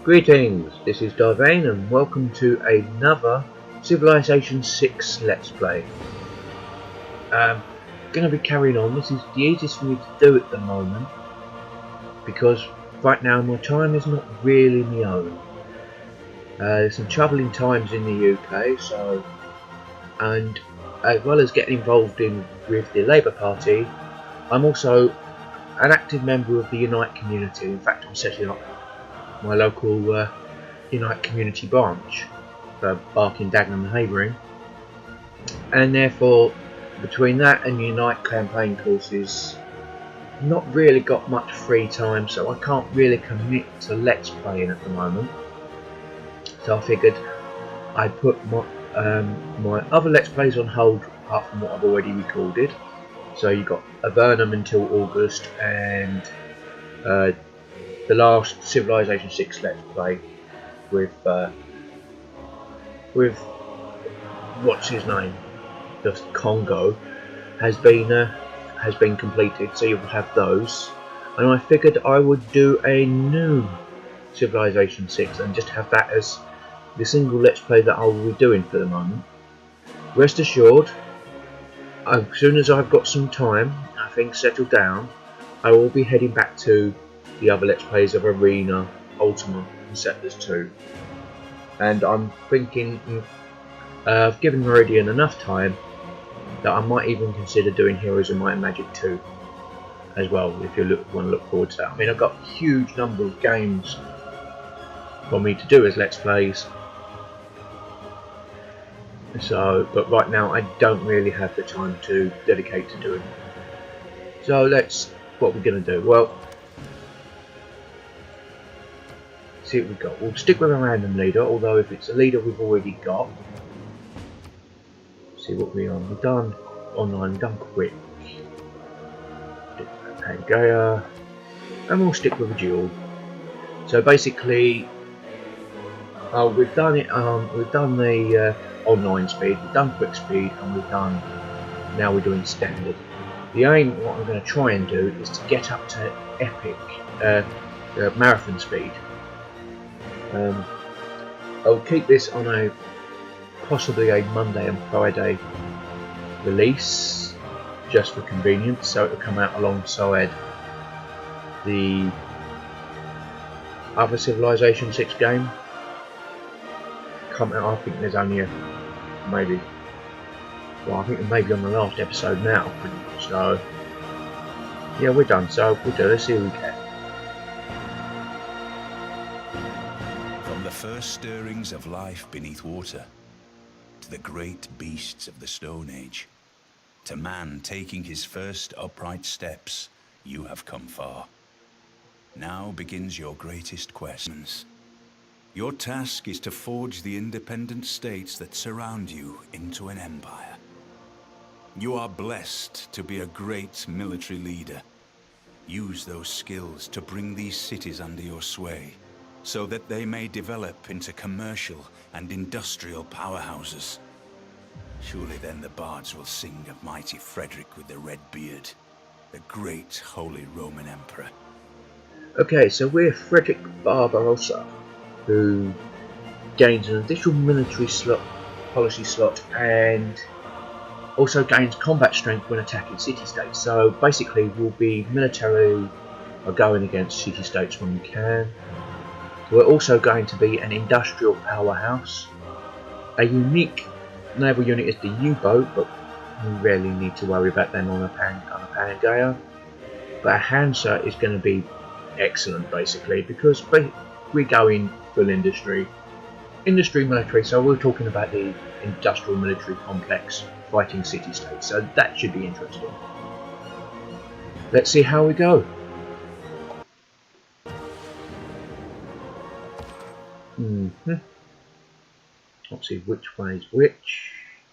Greetings, this is Darvane and welcome to another Civilization 6 Let's Play. Going to be carrying on. This is the easiest for me to do at the moment because right now my time is not really my own. There's some troubling times in the UK, and as well as getting involved with the Labour Party, I'm also an active member of the Unite community. In fact, I'm setting up my local Unite community branch for Barking, Dagenham and Havering, and therefore between that and Unite campaign courses not really got much free time, so I can't really commit to Let's Playing at the moment. So I figured I'd put my other Let's Plays on hold apart from what I've already recorded. So you've got Avernum until August and the last Civilization 6 Let's Play with what's his name, the Congo, has been completed. So you'll have those, and I figured I would do a new Civilization 6 and just have that as the single Let's Play that I will be doing for the moment. Rest assured, as soon as I've got some time, things settle down, I will be heading back to the other Let's Plays of Arena, Ultima and Settlers 2. And I'm thinking of giving Meridian enough time that I might even consider doing Heroes of Might and Magic 2 as well, if you want to look forward to that. I mean, I've got a huge number of games for me to do as Let's Plays, so but right now I don't really have the time to dedicate to doing it. So what we're going to do, well, see what we've got. We'll stick with a random leader, although if it's a leader we've already got, see what we're on. We've done online, we've done quick, Pangaea, and we'll stick with a duel. So basically, we've done it. We've done the online speed, we've done quick speed, and now we're doing standard. The aim, what I'm going to try and do, is to get up to epic marathon speed. I'll keep this on possibly a Monday and Friday release, just for convenience, so it'll come out alongside the other Civilization 6 game. I think there's only maybe on the last episode now, so yeah, we're done. So we'll do, let's see what we get. From the first stirrings of life beneath water, to the great beasts of the Stone Age, to man taking his first upright steps, you have come far. Now begins your greatest quest. Your task is to forge the independent states that surround you into an empire. You are blessed to be a great military leader. Use those skills to bring these cities under your sway, so that they may develop into commercial and industrial powerhouses. Surely then the bards will sing of mighty Frederick with the red beard, the great Holy Roman Emperor. Okay, so we're Frederick Barbarossa, who gains an additional military policy slot and also gains combat strength when attacking city-states. So basically we'll be militarily going against city-states when we can. We're also going to be an industrial powerhouse. A unique naval unit is the U-boat, but we rarely need to worry about them on a Pangaea. But a Hansa is going to be excellent, basically, because we're going full industry military, so we're talking about the industrial military complex fighting city-states, so that should be interesting. Let's see how we go. Let's see which way is which.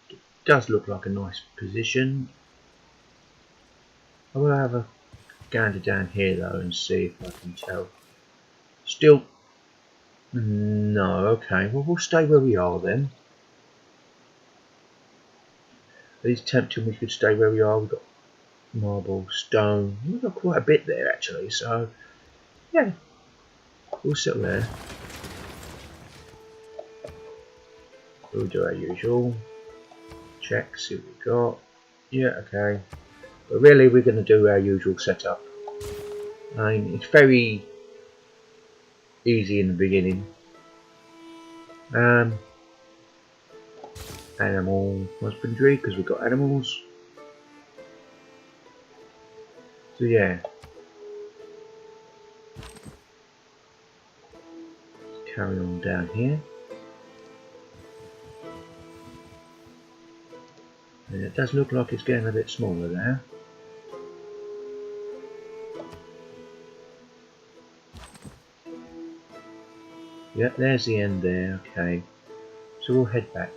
It does look like a nice position. I will have a gander down here though and see if I can tell. Still no. Okay, well we'll stay where we are then. These tempting, we could stay where we are. We've got marble, stone. We've got quite a bit there actually, so yeah, we'll settle there. We'll do our usual. Check, see what we got. Yeah, okay. But really we're going to do our usual setup. I mean, it's very easy in the beginning. Animal husbandry, because we've got animals. So yeah. Carry on down here. And it does look like it's getting a bit smaller there. Yep, there's the end there, okay. So we'll head back.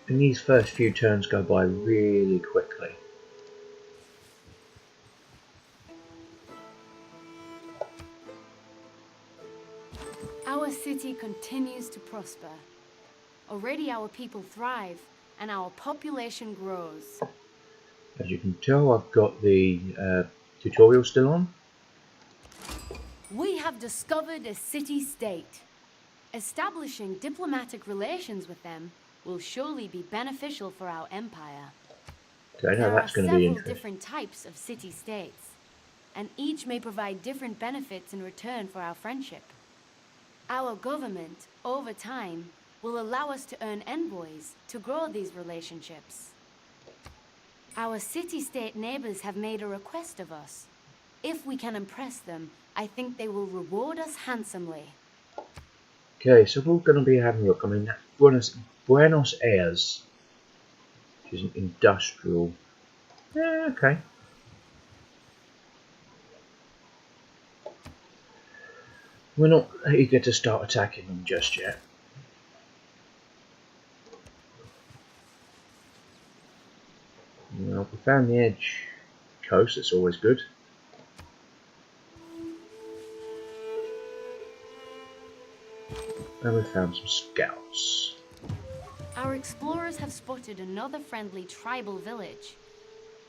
And these first few turns go by really quickly. Our city continues to prosper. Already our people thrive and our population grows. As you can tell, I've got the tutorial still on. We have discovered a city-state. Establishing diplomatic relations with them will surely be beneficial for our empire. Okay, now There are that's going to be several interesting. different types of city-states, and each may provide different benefits in return for our friendship. Our government, over time, will allow us to earn envoys to grow these relationships. Our city-state neighbors have made a request of us. If we can impress them, I think they will reward us handsomely. Okay, so we're going to be having a look. I mean, that's Buenos Aires, which is an industrial. Yeah, okay. We're not eager to start attacking them just yet. Well, we found the edge coast, that's always good. And we found some scouts. Our explorers have spotted another friendly tribal village.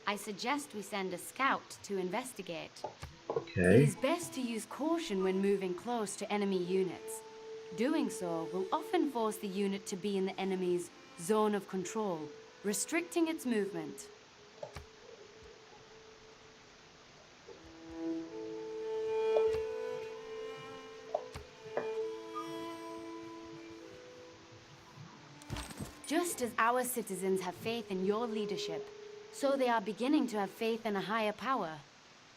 I suggest we send a scout to investigate. It Okay. is best to use caution when moving close to enemy units. Doing so will often force the unit to be in the enemy's zone of control, restricting its movement. Just as our citizens have faith in your leadership, so they are beginning to have faith in a higher power.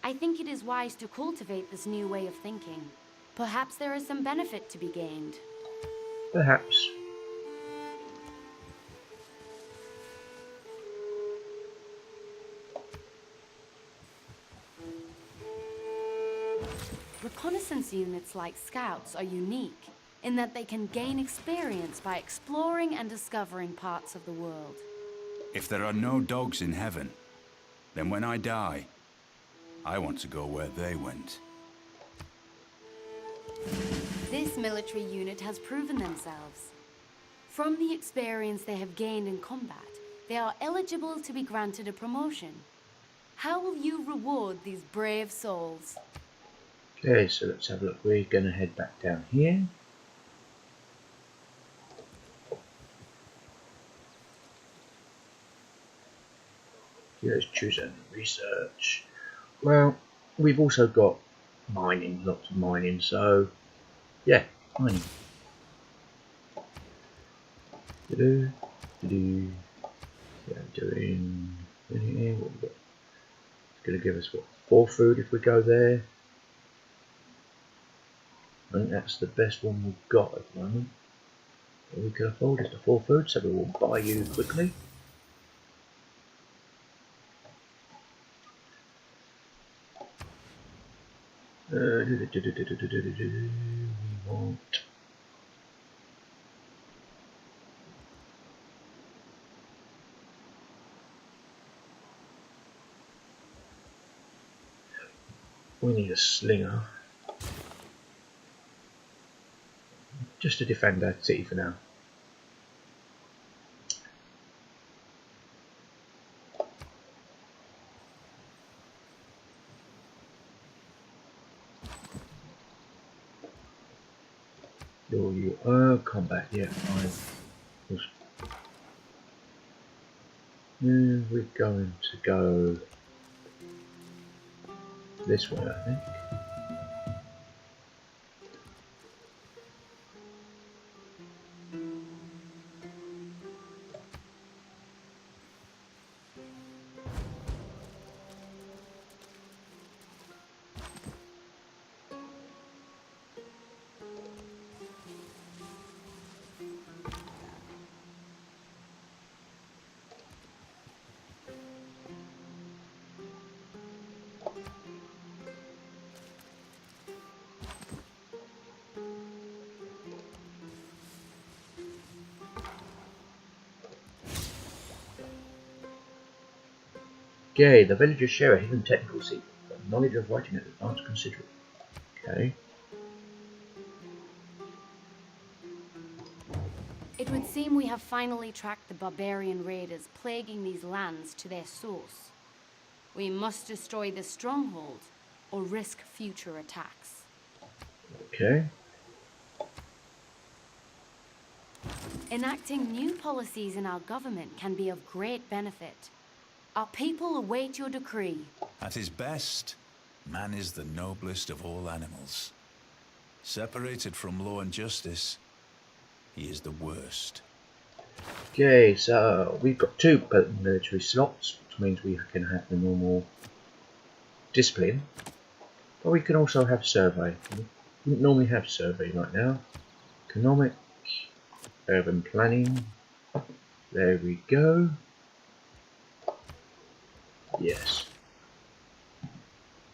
I think it is wise to cultivate this new way of thinking. Perhaps there is some benefit to be gained. Perhaps. Reconnaissance units like scouts are unique in that they can gain experience by exploring and discovering parts of the world. If there are no dogs in heaven, then when I die, I want to go where they went. This military unit has proven themselves. From the experience they have gained in combat, they are eligible to be granted a promotion. How will you reward these brave souls? Okay, so let's have a look. We're going to head back down here. Let's choose a research. Well, we've also got mining, lots of mining, so yeah, mining. Do do. Yeah, doing here. What we got? It's going to give us what, 4 food if we go there. I think that's the best one we've got at the moment. What we can afford is the 4 food, so we will buy you quickly. We want. We need a slinger. just to defend our city for now. You combat, yeah, fine. We're going to go this way, I think. Okay, the villagers share a hidden technical secret, but knowledge of writing at advanced considerable. Okay. It would seem we have finally tracked the barbarian raiders plaguing these lands to their source. We must destroy the stronghold or risk future attacks. Okay. Enacting new policies in our government can be of great benefit. Our people await your decree. At his best, man is the noblest of all animals. Separated from law and justice, he is the worst. Okay, so we've got 2 military slots, which means we can have the normal discipline, but we can also have survey. We don't normally have survey right now. Economic, urban planning. There we go. Yes.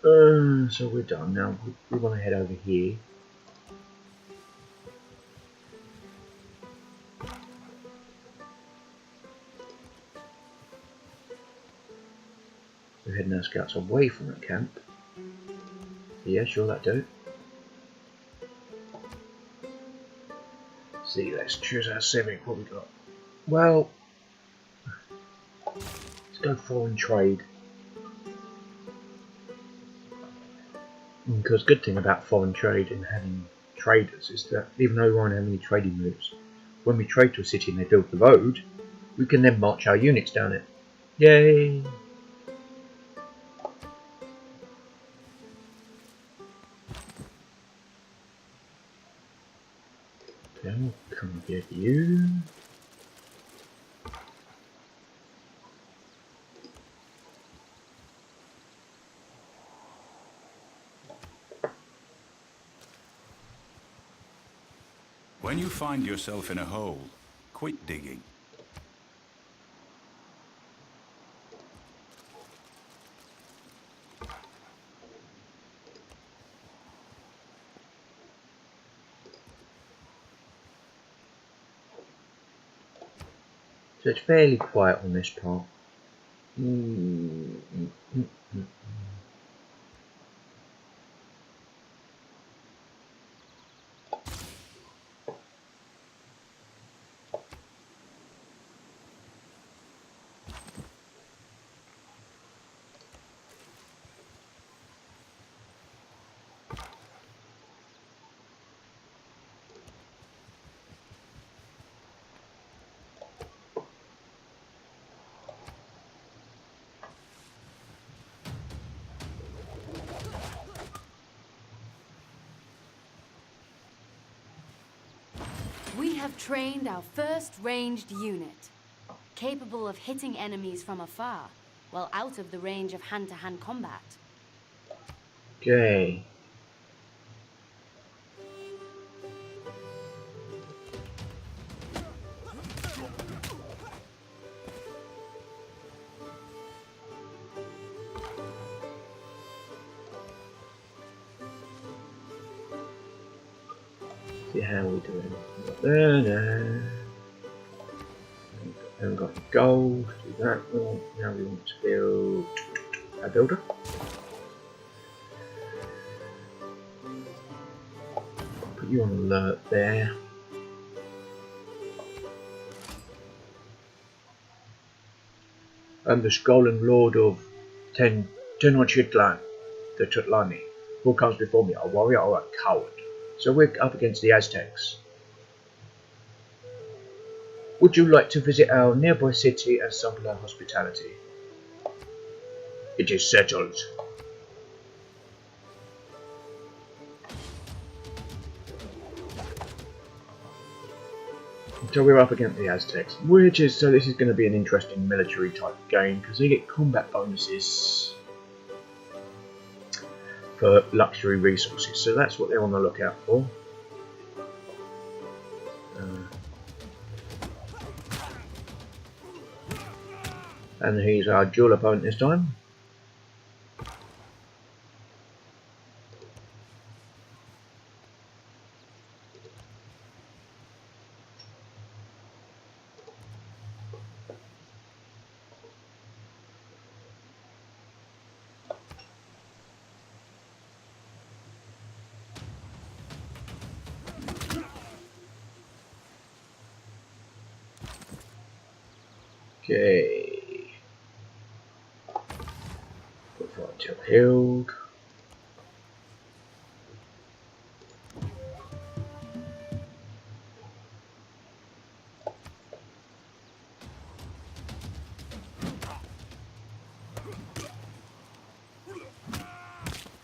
So we're done now. We want to head over here. We're heading our scouts away from the camp. Yeah, sure, that do. See, let's choose our civic. What we got? Well, let's go foreign trade. Because good thing about foreign trade and having traders is that even though we won't have any trading routes, when we trade to a city and they build the road, we can then march our units down it. Yay! Okay, we'll come get you. When you find yourself in a hole, quit digging. So it's fairly quiet on this part. We have trained our first ranged unit, capable of hitting enemies from afar, while out of the range of hand-to-hand combat. Okay. See how we doing. No. Haven't got any gold. Do that one. Now we want to build a builder. Put you on alert there. I'm the Skull Lord of Tenochtitlan, the Tutlani. Who comes before me, a warrior or a coward? So we're up against the Aztecs. Would you like to visit our nearby city and sample our hospitality? It is settled. So we're up against the Aztecs, so this is going to be an interesting military type game because they get combat bonuses for luxury resources, so that's what they're on the lookout for. And he's our dual opponent this time. Okay. Put right till healed.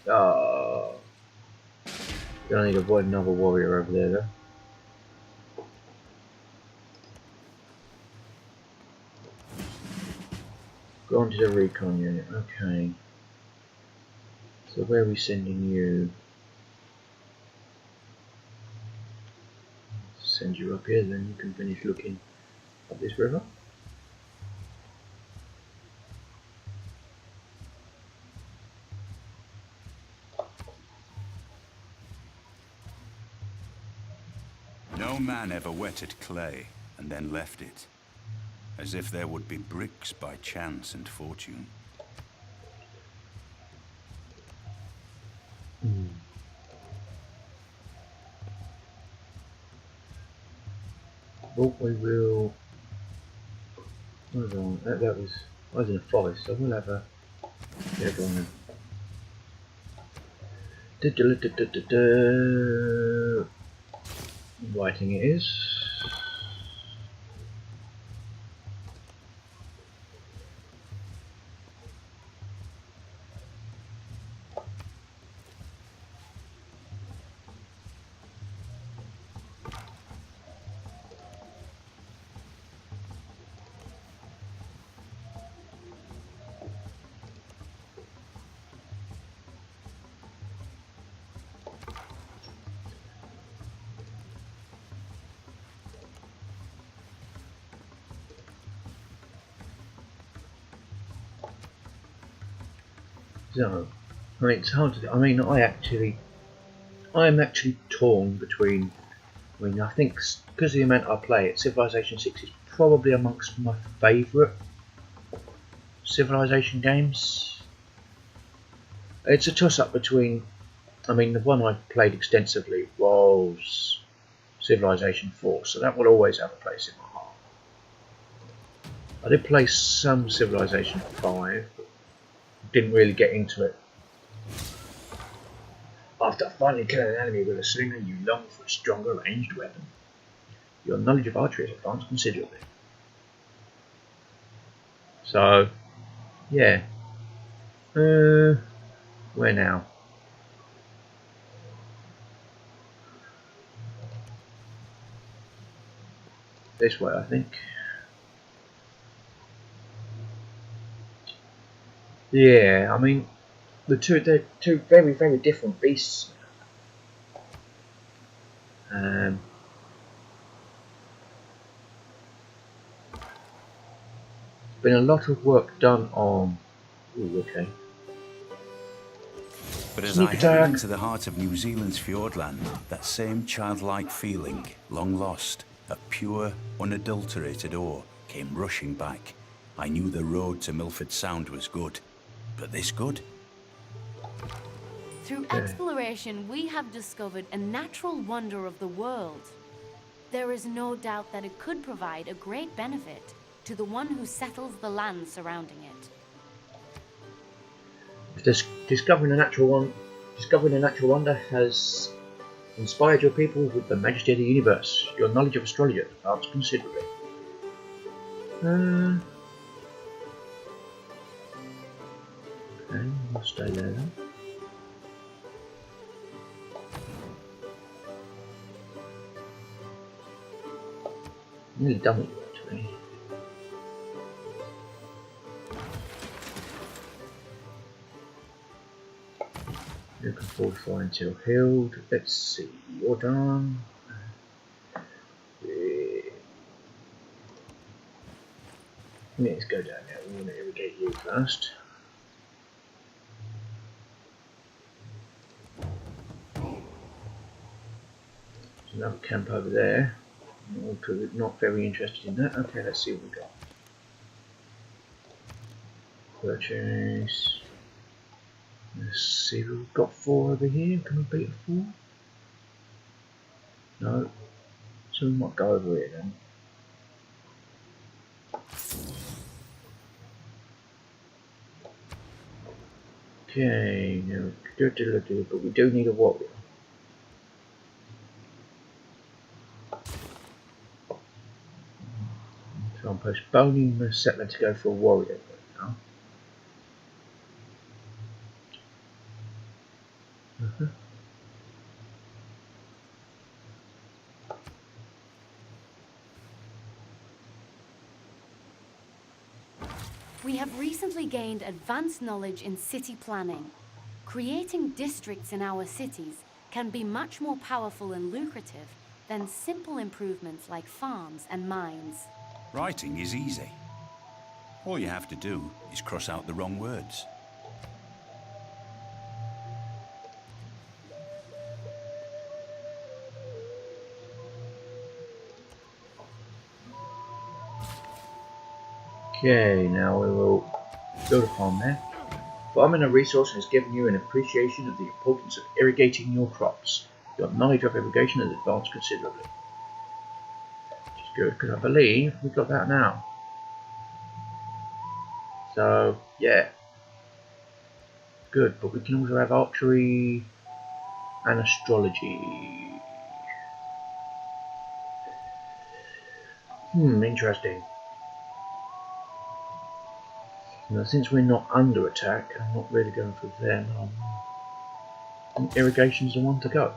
Oh. Gonna need to avoid another warrior over there though. Go on to the recon unit, okay. So where are we sending you? Send you up here, then you can finish looking up this river. No man ever wetted clay and then left it, as if there would be bricks by chance and fortune. But we will. Hold on, that was. I was in a forest, so we'll have a. Yeah, go on then. Writing it is. So, I mean, it's hard to. I mean, I'm actually torn between. I mean, I think because of the amount I play it, Civilization 6 is probably amongst my favourite Civilization games. It's a toss-up between. I mean, the one I played extensively was Civilization 4, so that will always have a place in my heart. I did play some Civilization 5. Didn't really get into it. After finally killing an enemy with a slinger, you long for a stronger ranged weapon. Your knowledge of archery has advanced considerably. So, yeah. Where now? This way, I think. Yeah, I mean, they're two very, very different beasts. Been a lot of work done on. Ooh, okay. But as I headed into the heart of New Zealand's Fiordland, that same childlike feeling, long lost, of pure, unadulterated awe, came rushing back. I knew the road to Milford Sound was good. But this good? Through exploration, we have discovered a natural wonder of the world. There is no doubt that it could provide a great benefit. to the one who settles the land surrounding it. If discovering a natural wonder has inspired your people with the majesty of the universe, your knowledge of astrology has advanced considerably. Okay, we'll stay there then. Nearly done with it actually. You can fortify until healed. Let's see, you're done. Let's go down there. We want to irrigate you first. There's another camp over there. Not very interested in that. Okay, let's see what we got. Purchase. Let's see, we've got 4 over here. Can we beat a 4? No. So we might go over here then. Okay, now but we do need a warrior. So I'm postponing the settlement to go for a warrior right now. We have recently gained advanced knowledge in city planning. Creating districts in our cities can be much more powerful and lucrative than simple improvements like farms and mines. Writing is easy. All you have to do is cross out the wrong words. Okay, now we will build a farm there. Farming a resource has given you an appreciation of the importance of irrigating your crops. Your knowledge of irrigation has advanced considerably. Which is good, because I believe we've got that now. So, yeah. Good, but we can also have archery and astrology. Interesting. Now, since we're not under attack, I'm not really going for them. I think irrigation's the one to go,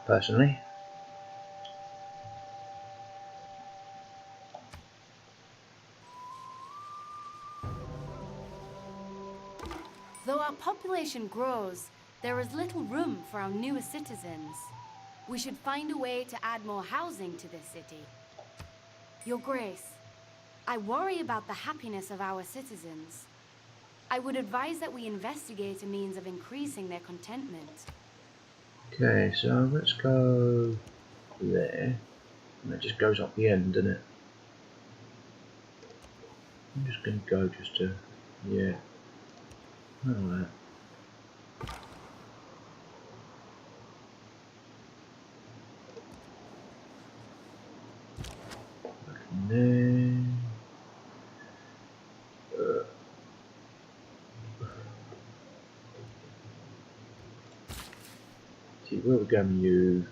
personally. Though our population grows, there is little room for our newest citizens. We should find a way to add more housing to this city. Your Grace, I worry about the happiness of our citizens. I would advise that we investigate a means of increasing their contentment. Okay, so let's go there. And that just goes up the end, doesn't it? I'm just going to go just to, yeah. Alright. Back in there. See where we're going to use.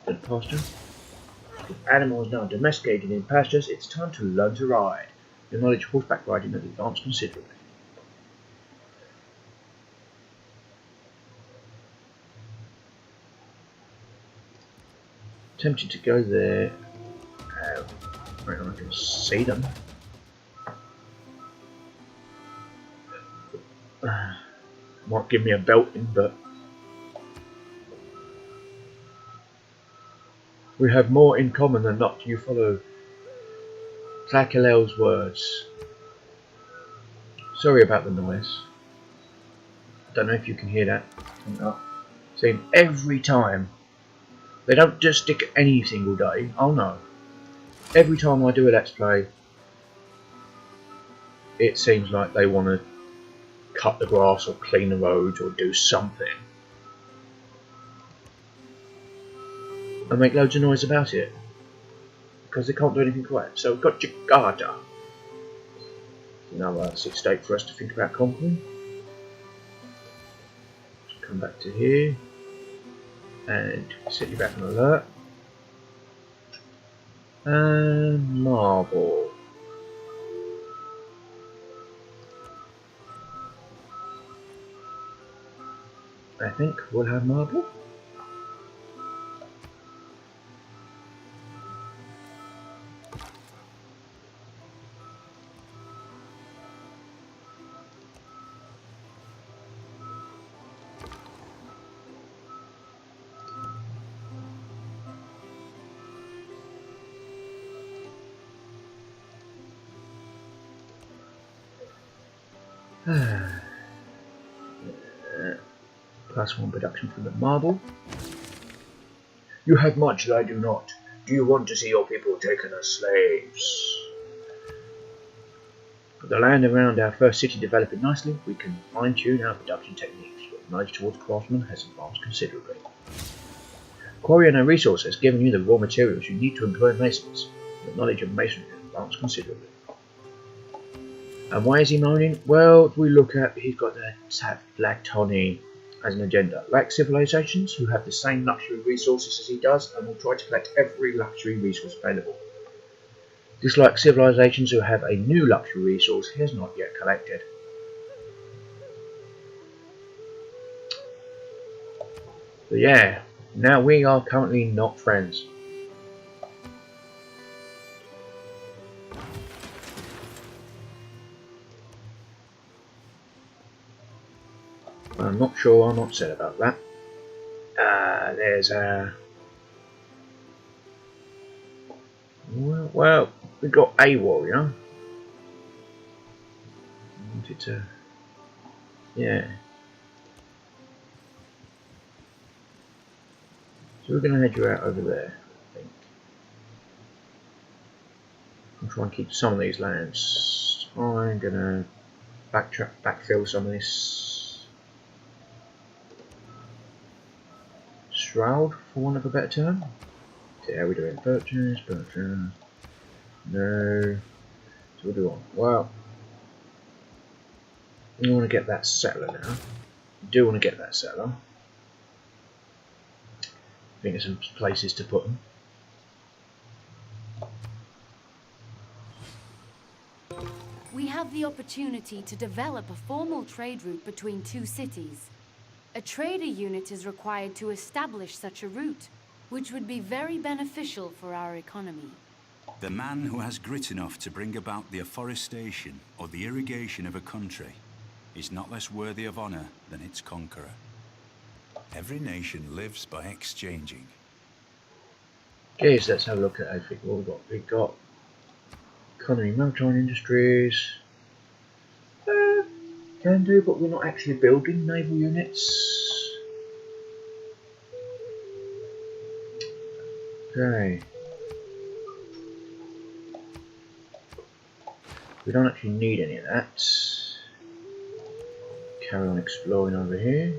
Good pasture. With animals now domesticated in pastures, it's time to learn to ride. Your knowledge of horseback riding has advanced considerably. Tempted to go there. Right now I can see them. Might give me a belting, but we have more in common than not. You follow Tlakelel's words. Sorry about the noise. I don't know if you can hear that. Same every time. They don't just stick at any single day. Oh no. Every time I do a Let's Play, it seems like they want to cut the grass or clean the roads or do something. And make loads of noise about it. Because they can't do anything quite. So we've got Jakarta. Another state for us to think about conquering. Let's come back to here. And set you back on alert. And marble. I think we'll have marble. +1 production from the marble. You have much that I do not. Do you want to see your people taken as slaves? With the land around our first city developing nicely, we can fine-tune our production techniques. Your knowledge towards craftsmen has advanced considerably. Quarry and resource has given you the raw materials you need to employ masons. Your knowledge of masonry has advanced considerably. And why is he moaning? Well, if we look at, he's got the Tlachtani as an agenda. Like civilizations who have the same luxury resources as he does and will try to collect every luxury resource available. Dislike civilizations who have a new luxury resource he has not yet collected. But yeah, now we are currently not friends. I'm not sure I'm upset about that. There's a... Well, we got a warrior. I wanted to... Yeah. So we're going to head you out over there, I think. I'm trying to keep some of these lands. I'm going to backfill some of this Shroud, for want of a better term. See how we're doing. Purchase. No. So what do we want? Well, we want to get that settler now. We do want to get that settler. I think there's some places to put them. We have the opportunity to develop a formal trade route between two cities. A trader unit is required to establish such a route, which would be very beneficial for our economy. The man who has grit enough to bring about the afforestation or the irrigation of a country is not less worthy of honor than its conqueror. Every nation lives by exchanging. Okay, so let's have a look at everything. What we've got. We've got economy, maritime industries. Can do, but we're not actually building naval units. Okay. We don't actually need any of that. Carry on exploring over here.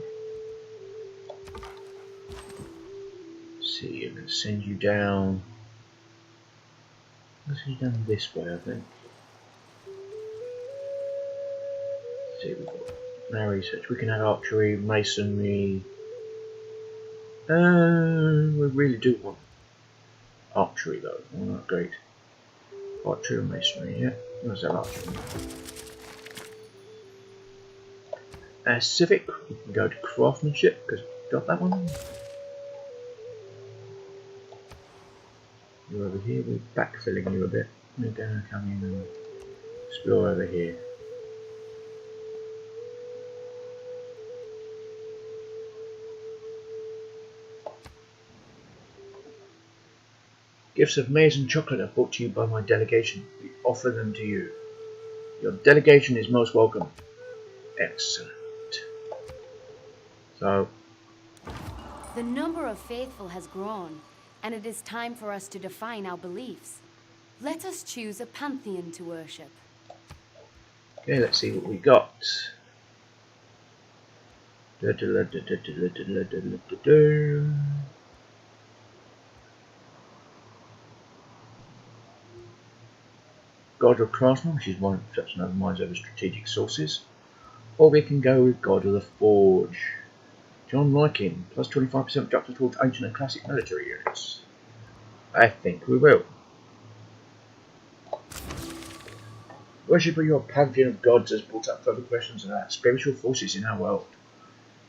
See, I'm going to send you down. Let's see, down this way, I think. See, we've got now research. We can add archery, masonry. We really do want archery though. Well, not great. Archery and masonry, yeah. Where's that archery? Civic, we can go to craftsmanship because we've got that one. You're over here, we're backfilling you a bit. We're going to come in and explore over here. Gifts of maize and chocolate are brought to you by my delegation. We offer them to you. Your delegation is most welcome. Excellent. So, The number of faithful has grown, and it is time for us to define our beliefs. Let us choose a pantheon to worship. okay, let's see what we got. God of Craftsman, which is one of such another minds over strategic sources. Or we can go with God of the Forge. John Larkin, plus 25% reduction towards ancient and classic military units. I think we will. Worship of your pantheon of gods has brought up further questions about spiritual forces in our world.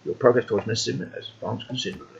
Your progress towards mysticism has advanced considerably.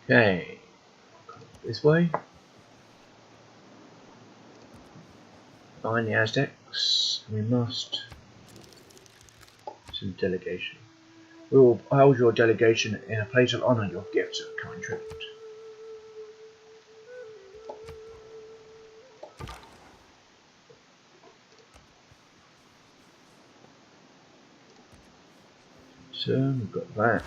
Okay, this way. Find the Aztecs. We must. Some delegation. We will hold your delegation in a place of honour. Your gifts of kind tribute. So we've got that.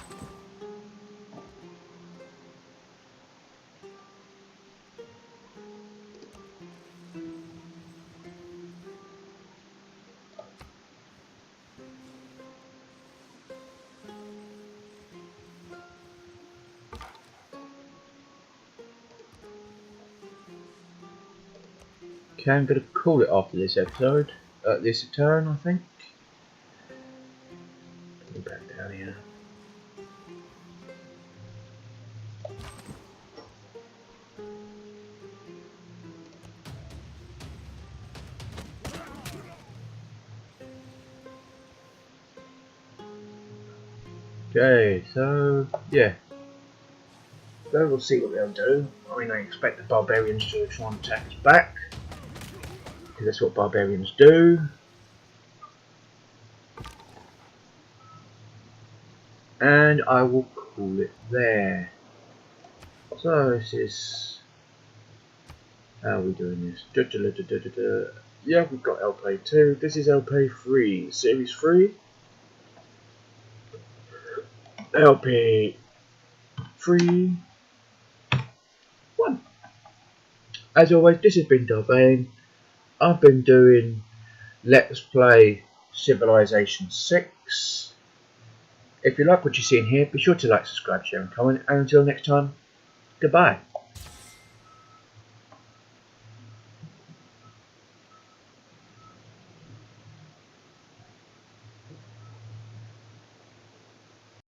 Okay, I'm going to call it after this episode. This turn, I think. Go back down here. Okay, so yeah. So we'll see what they'll do. I mean, I expect the barbarians to try and attack us back, because that's what barbarians do. And I will call it there. So this is how are we doing this? Yeah, we've got LP 2. This is LP 3, Series 3. LP 3 1. As always, this has been Darvain. I've been doing Let's Play Civilization 6. If you like what you see in here, be sure to like, subscribe, share and comment. And until next time, goodbye.